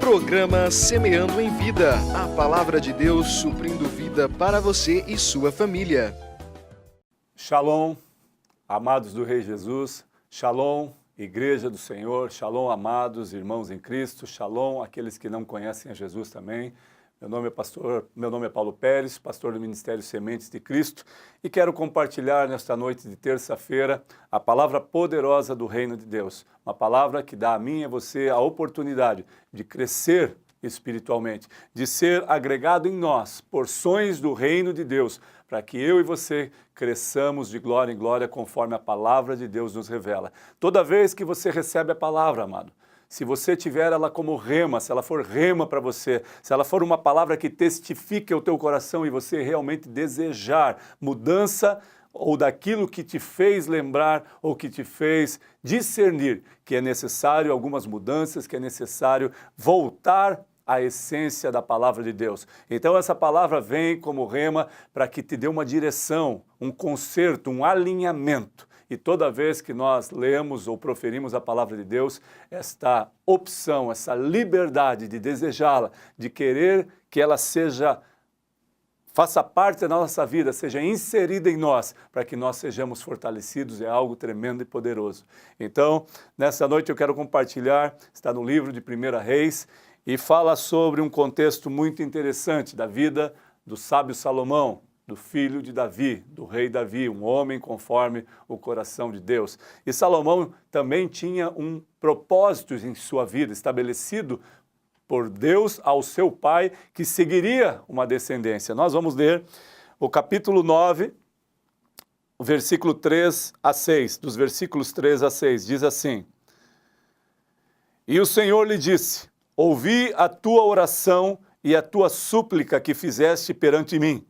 Programa Semeando em Vida, a palavra de Deus suprindo vida para você e sua família. Shalom, amados do Rei Jesus, Shalom, Igreja do Senhor, Shalom, amados irmãos em Cristo, Shalom, aqueles que não conhecem a Jesus também. Meu nome é Paulo Pérez, pastor do Ministério Sementes de Cristo, e quero compartilhar nesta noite de terça-feira a palavra poderosa do Reino de Deus, uma palavra que dá a mim e a você a oportunidade de crescer espiritualmente, de ser agregado em nós porções do Reino de Deus, para que eu e você cresçamos de glória em glória conforme a palavra de Deus nos revela. Toda vez que você recebe a palavra, amado, se você tiver ela como rema, se ela for rema para você, se ela for uma palavra que testifique o teu coração e você realmente desejar mudança ou daquilo que te fez lembrar ou que te fez discernir que é necessário algumas mudanças, que é necessário voltar à essência da palavra de Deus. Então essa palavra vem como rema para que te dê uma direção, um conserto, um alinhamento. E toda vez que nós lemos ou proferimos a palavra de Deus, esta opção, essa liberdade de desejá-la, de querer que ela faça parte da nossa vida, seja inserida em nós, para que nós sejamos fortalecidos, é algo tremendo e poderoso. Então, nessa noite eu quero compartilhar, está no livro de 1 Reis, e fala sobre um contexto muito interessante da vida do sábio Salomão, do filho de Davi, do rei Davi, um homem conforme o coração de Deus. E Salomão também tinha um propósito em sua vida, estabelecido por Deus ao seu pai, que seguiria uma descendência. Nós vamos ler o capítulo 9, o versículo 3 a 6, dos versículos 3 a 6, diz assim: E o Senhor lhe disse: Ouvi a tua oração e a tua súplica que fizeste perante mim.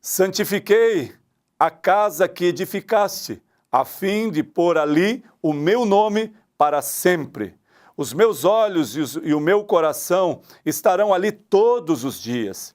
Santifiquei a casa que edificaste, a fim de pôr ali o meu nome para sempre. Os meus olhos e o meu coração estarão ali todos os dias.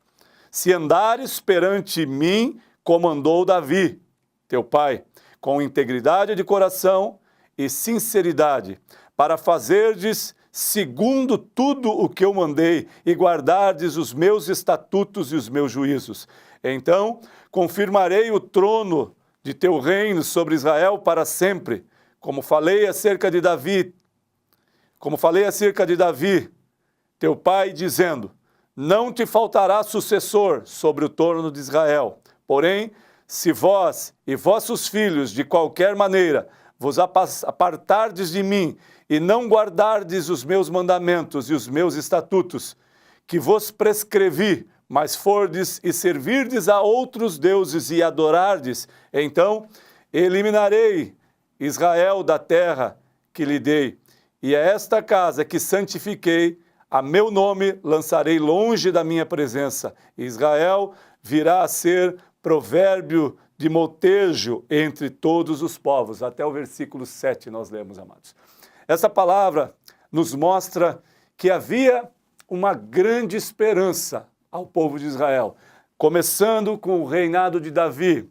Se andares perante mim, como andou Davi, teu pai, com integridade de coração e sinceridade, para fazerdes segundo tudo o que eu mandei e guardardes os meus estatutos e os meus juízos. Então, confirmarei o trono de teu reino sobre Israel para sempre, como falei acerca de Davi, teu pai, dizendo: Não te faltará sucessor sobre o trono de Israel. Porém, se vós e vossos filhos, de qualquer maneira, vos apartardes de mim e não guardardes os meus mandamentos e os meus estatutos, que vos prescrevi, mas fordes e servirdes a outros deuses e adorardes, então eliminarei Israel da terra que lhe dei, e a esta casa que santifiquei, a meu nome lançarei longe da minha presença. Israel virá a ser provérbio de motejo entre todos os povos. Até o versículo 7 nós lemos, amados. Essa palavra nos mostra que havia uma grande esperança ao povo de Israel, começando com o reinado de Davi.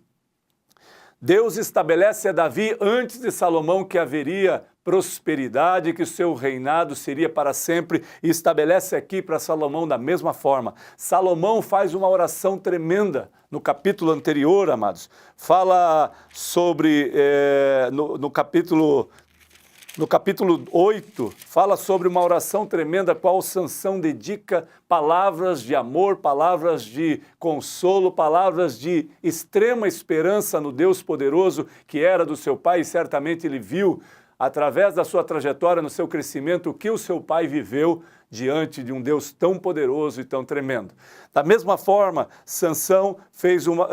Deus estabelece a Davi antes de Salomão que haveria prosperidade, que o seu reinado seria para sempre, e estabelece aqui para Salomão da mesma forma. Salomão faz uma oração tremenda no capítulo anterior, amados. Fala sobre, no capítulo 8, fala sobre uma oração tremenda, a qual Sansão dedica palavras de amor, palavras de consolo, palavras de extrema esperança no Deus poderoso que era do seu pai, e certamente ele viu, através da sua trajetória, no seu crescimento, o que o seu pai viveu diante de um Deus tão poderoso e tão tremendo. Da mesma forma, Sansão fez uma...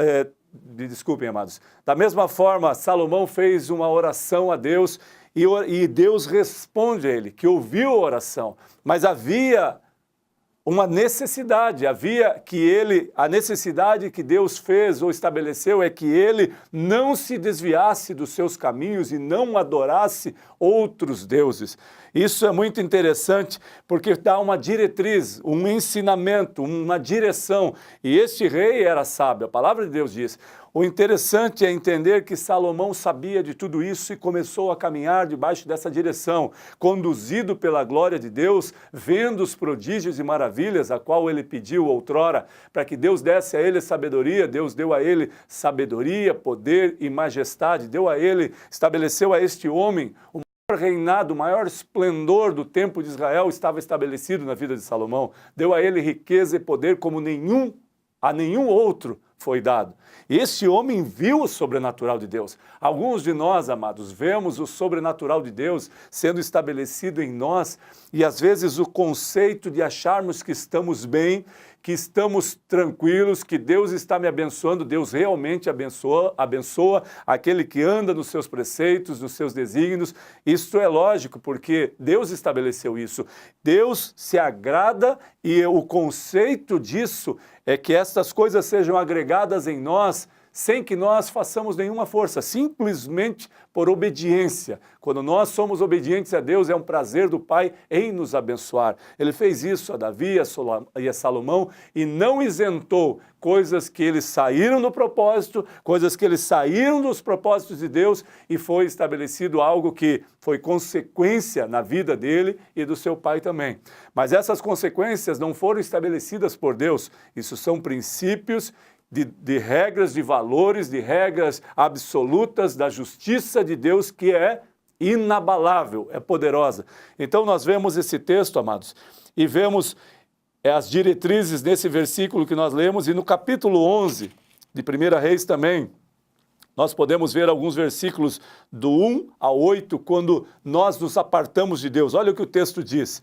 desculpem, amados. Da mesma forma, Salomão fez uma oração a Deus, e Deus responde a ele, que ouviu a oração, mas havia uma necessidade, a necessidade que Deus fez ou estabeleceu é que ele não se desviasse dos seus caminhos e não adorasse outros deuses. Isso é muito interessante porque dá uma diretriz, um ensinamento, uma direção. E este rei era sábio, a palavra de Deus diz. O interessante é entender que Salomão sabia de tudo isso e começou a caminhar debaixo dessa direção, conduzido pela glória de Deus, vendo os prodígios e maravilhas, a qual ele pediu outrora, para que Deus desse a ele sabedoria. Deus deu a ele sabedoria, poder e majestade, deu a ele, estabeleceu a este homem o maior reinado, o maior esplendor do templo de Israel estava estabelecido na vida de Salomão, deu a ele riqueza e poder como a nenhum outro foi dado. E esse homem viu o sobrenatural de Deus. Alguns de nós, amados, vemos o sobrenatural de Deus sendo estabelecido em nós e às vezes o conceito de acharmos que estamos bem, que estamos tranquilos, que Deus está me abençoando. Deus realmente abençoa aquele que anda nos seus preceitos, nos seus desígnios. Isto é lógico, porque Deus estabeleceu isso. Deus se agrada e o conceito disso é que estas coisas sejam agregadas em nós sem que nós façamos nenhuma força, simplesmente por obediência. Quando nós somos obedientes a Deus, é um prazer do Pai em nos abençoar. Ele fez isso a Davi e a Salomão e não isentou coisas que eles saíram do propósito, coisas que eles saíram dos propósitos de Deus e foi estabelecido algo que foi consequência na vida dele e do seu pai também. Mas essas consequências não foram estabelecidas por Deus. Isso são princípios de regras, de valores, de regras absolutas da justiça de Deus que é inabalável, é poderosa. Então nós vemos esse texto, amados, e vemos as diretrizes nesse versículo que nós lemos e no capítulo 11 de 1 Reis também, nós podemos ver alguns versículos do 1 ao 8, quando nós nos apartamos de Deus. Olha o que o texto diz,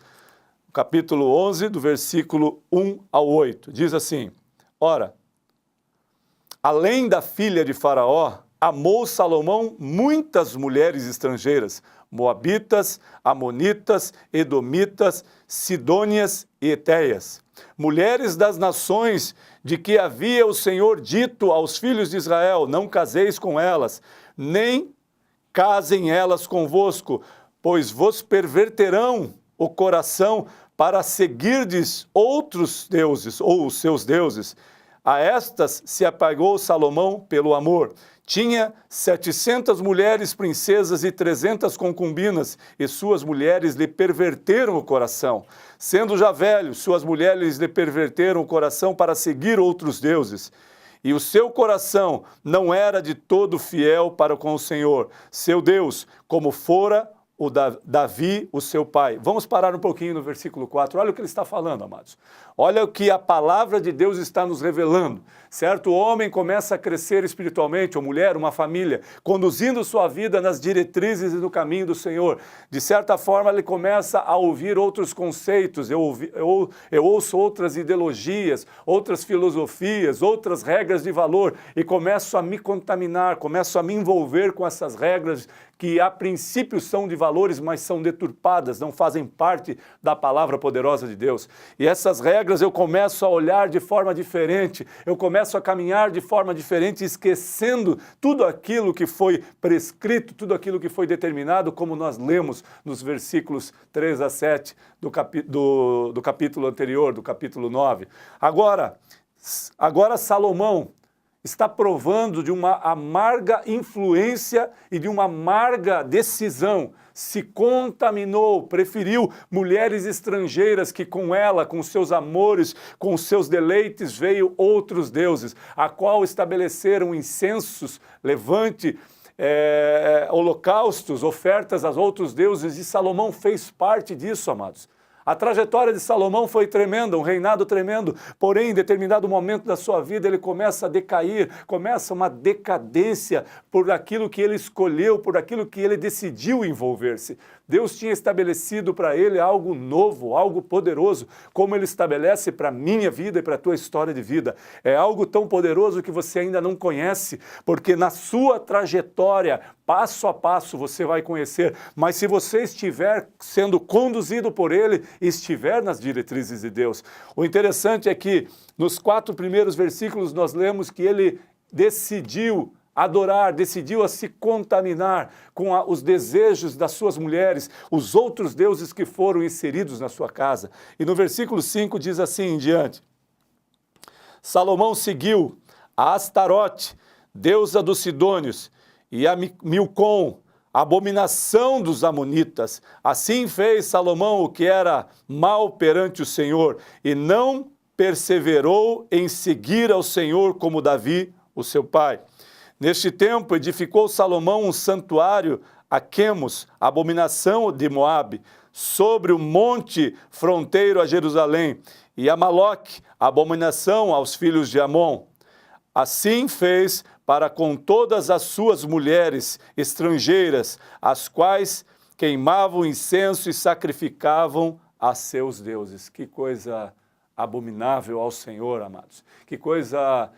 capítulo 11, do versículo 1 ao 8, diz assim: Ora, além da filha de Faraó, amou Salomão muitas mulheres estrangeiras, moabitas, amonitas, edomitas, sidônias e etéias, mulheres das nações de que havia o Senhor dito aos filhos de Israel: não caseis com elas, nem casem elas convosco, pois vos perverterão o coração para seguirdes outros deuses ou os seus deuses. A estas se apegou Salomão pelo amor. Tinha 700 mulheres princesas e 300 concubinas, e suas mulheres lhe perverteram o coração. Sendo já velho, suas mulheres lhe perverteram o coração para seguir outros deuses. E o seu coração não era de todo fiel para com o Senhor, seu Deus, como fora o Davi, o seu pai. Vamos parar um pouquinho no versículo 4. Olha o que ele está falando, amados. Olha o que a palavra de Deus está nos revelando. Certo? O homem começa a crescer espiritualmente, ou mulher, uma família, conduzindo sua vida nas diretrizes e no caminho do Senhor. De certa forma, ele começa a ouvir outros conceitos, eu ouço outras ideologias, outras filosofias, outras regras de valor, e começo a me contaminar, começo a me envolver com essas regras que a princípio são de valores, mas são deturpadas, não fazem parte da palavra poderosa de Deus. E essas regras eu começo a olhar de forma diferente, eu começo a caminhar de forma diferente, esquecendo tudo aquilo que foi prescrito, tudo aquilo que foi determinado, como nós lemos nos versículos 3 a 7 do capítulo anterior, do capítulo 9. Agora Salomão está provando de uma amarga influência e de uma amarga decisão. Se contaminou, preferiu mulheres estrangeiras que com ela, com seus amores, com seus deleites, veio outros deuses, a qual estabeleceram incensos, levante, holocaustos, ofertas a outros deuses, e Salomão fez parte disso, amados. A trajetória de Salomão foi tremenda, um reinado tremendo, porém, em determinado momento da sua vida, ele começa a decair, começa uma decadência por aquilo que ele escolheu, por aquilo que ele decidiu envolver-se. Deus tinha estabelecido para ele algo novo, algo poderoso, como ele estabelece para a minha vida e para a tua história de vida. É algo tão poderoso que você ainda não conhece, porque na sua trajetória, passo a passo, você vai conhecer. Mas se você estiver sendo conduzido por ele, estiver nas diretrizes de Deus. O interessante é que nos 4 primeiros versículos nós lemos que ele decidiu adorar, decidiu a se contaminar com os desejos das suas mulheres, os outros deuses que foram inseridos na sua casa. E no versículo 5 diz assim em diante: Salomão seguiu a Astarote, deusa dos Sidônios, e a Milcom, abominação dos amonitas. Assim fez Salomão o que era mal perante o Senhor, e não perseverou em seguir ao Senhor como Davi, o seu pai. Neste tempo edificou Salomão um santuário a Quemos, abominação de Moabe, sobre o monte fronteiro a Jerusalém, e a Maloque, abominação aos filhos de Amon. Assim fez para com todas as suas mulheres estrangeiras, as quais queimavam incenso e sacrificavam a seus deuses. Que coisa abominável ao Senhor, amados. Que coisa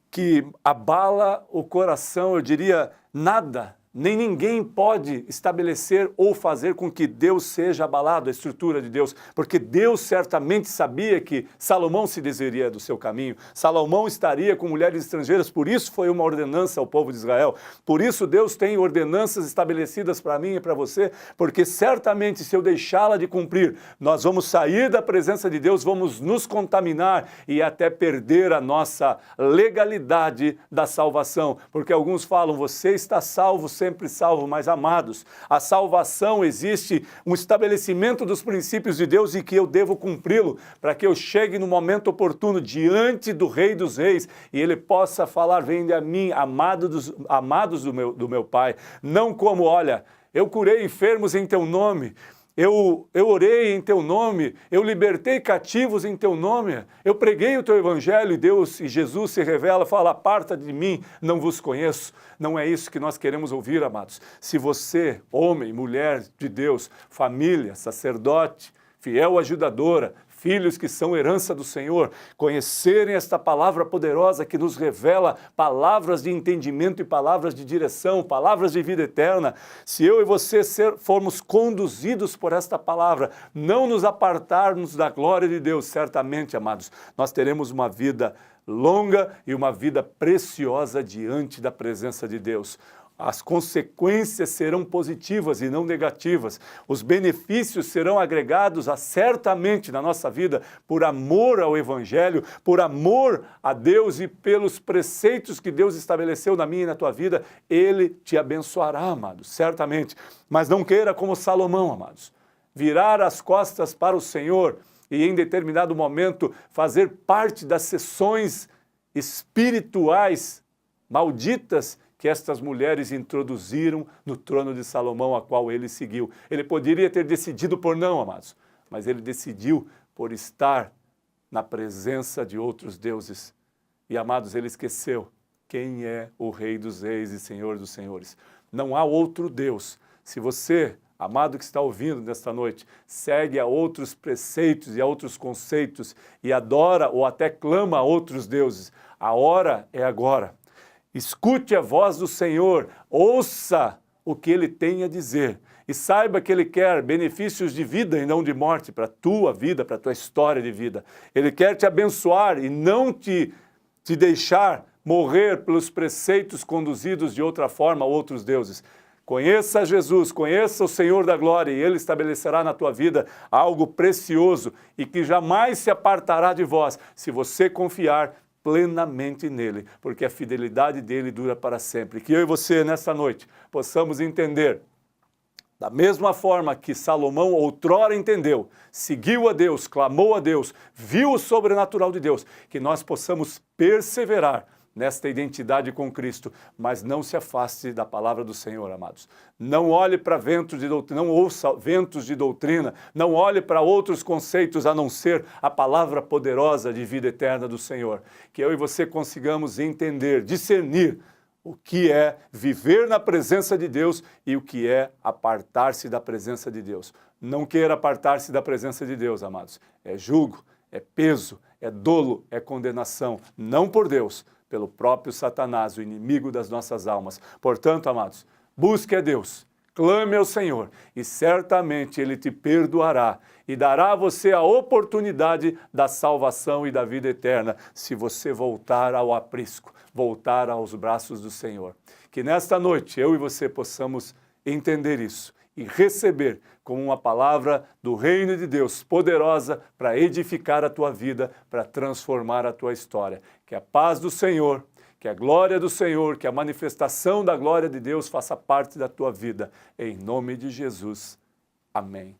que abala o coração, eu diria, nada, nem ninguém pode estabelecer ou fazer com que Deus seja abalado, a estrutura de Deus, porque Deus certamente sabia que Salomão se desviaria do seu caminho, Salomão estaria com mulheres estrangeiras, por isso foi uma ordenança ao povo de Israel, por isso Deus tem ordenanças estabelecidas para mim e para você, porque certamente se eu deixá-la de cumprir, nós vamos sair da presença de Deus, vamos nos contaminar e até perder a nossa legalidade da salvação, porque alguns falam, você está salvo, sempre salvo, mas amados, a salvação existe um estabelecimento dos princípios de Deus e que eu devo cumpri-lo para que eu chegue no momento oportuno diante do Rei dos Reis e ele possa falar, vinde a mim, amados do meu Pai, não como, olha, eu curei enfermos em teu nome, eu orei em teu nome, eu libertei cativos em teu nome, eu preguei o teu evangelho e Deus e Jesus se revela, fala, aparta de mim, não vos conheço. Não é isso que nós queremos ouvir, amados. Se você, homem, mulher de Deus, família, sacerdote, fiel ajudadora, filhos que são herança do Senhor, conhecerem esta palavra poderosa que nos revela palavras de entendimento e palavras de direção, palavras de vida eterna, se eu e você formos conduzidos por esta palavra, não nos apartarmos da glória de Deus, certamente, amados, nós teremos uma vida longa e uma vida preciosa diante da presença de Deus. As consequências serão positivas e não negativas. Os benefícios serão agregados certamente na nossa vida por amor ao Evangelho, por amor a Deus e pelos preceitos que Deus estabeleceu na minha e na tua vida. Ele te abençoará, amados, certamente. Mas não queira como Salomão, amados, virar as costas para o Senhor e em determinado momento fazer parte das sessões espirituais malditas que estas mulheres introduziram no trono de Salomão, a qual ele seguiu. Ele poderia ter decidido por não, amados, mas ele decidiu por estar na presença de outros deuses. E, amados, ele esqueceu quem é o Rei dos Reis e Senhor dos Senhores. Não há outro Deus. Se você, amado que está ouvindo nesta noite, segue a outros preceitos e a outros conceitos e adora ou até clama a outros deuses, a hora é agora. Escute a voz do Senhor, ouça o que Ele tem a dizer e saiba que Ele quer benefícios de vida e não de morte para a tua vida, para a tua história de vida. Ele quer te abençoar e não te deixar morrer pelos preceitos conduzidos de outra forma a outros deuses. Conheça Jesus, conheça o Senhor da glória e Ele estabelecerá na tua vida algo precioso e que jamais se apartará de vós se você confiar plenamente nele, porque a fidelidade dele dura para sempre. Que eu e você, nessa noite, possamos entender, da mesma forma que Salomão outrora entendeu, seguiu a Deus, clamou a Deus, viu o sobrenatural de Deus, que nós possamos perseverar nesta identidade com Cristo, mas não se afaste da palavra do Senhor, amados. Não olhe para ventos de doutrina, não ouça ventos de doutrina, não olhe para outros conceitos a não ser a palavra poderosa de vida eterna do Senhor. Que eu e você consigamos entender, discernir o que é viver na presença de Deus e o que é apartar-se da presença de Deus. Não queira apartar-se da presença de Deus, amados. É jugo, é peso, é dolo, é condenação, não por Deus, pelo próprio Satanás, o inimigo das nossas almas. Portanto, amados, busque a Deus, Clame ao Senhor e certamente Ele te perdoará e dará a você a oportunidade da salvação e da vida eterna, se você voltar ao aprisco, voltar aos braços do Senhor. Que nesta noite eu e você possamos entender isso e receber como uma palavra do reino de Deus poderosa para edificar a tua vida, para transformar a tua história. Que a paz do Senhor, que a glória do Senhor, que a manifestação da glória de Deus faça parte da tua vida. Em nome de Jesus. Amém.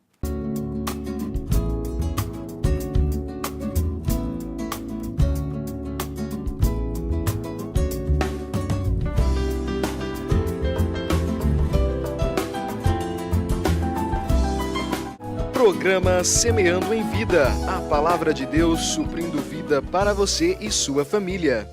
Programa Semeando em Vida. A palavra de Deus suprindo vida para você e sua família.